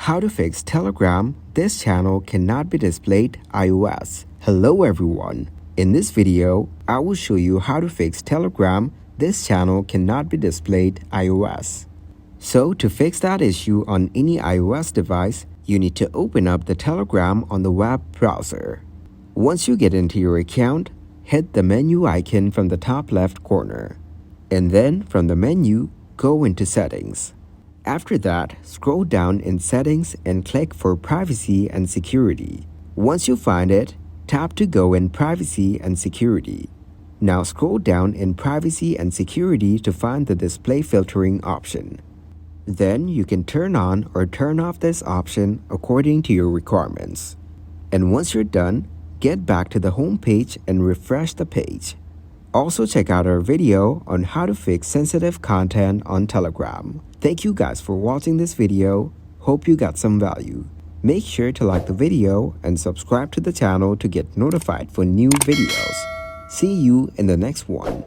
How to fix Telegram. This channel cannot be displayed iOS. Hello everyone. In this video, I will show you how to fix Telegram. This channel cannot be displayed iOS. So to fix that issue on any iOS device, you need to open up the Telegram on the web browser. Once you get into your account, hit the menu icon from the top left corner. And then from the menu, go into Settings. After that, scroll down in Settings and click for Privacy and Security. Once you find it, tap to go in Privacy and Security. Now scroll down in Privacy and Security to find the Display Filtering option. Then you can turn on or turn off this option according to your requirements. And once you're done, get back to the home page and refresh the page. Also check out our video on how to fix sensitive content on Telegram. Thank you guys for watching this video. Hope you got some value. Make sure to like the video and subscribe to the channel to get notified for new videos. See you in the next one.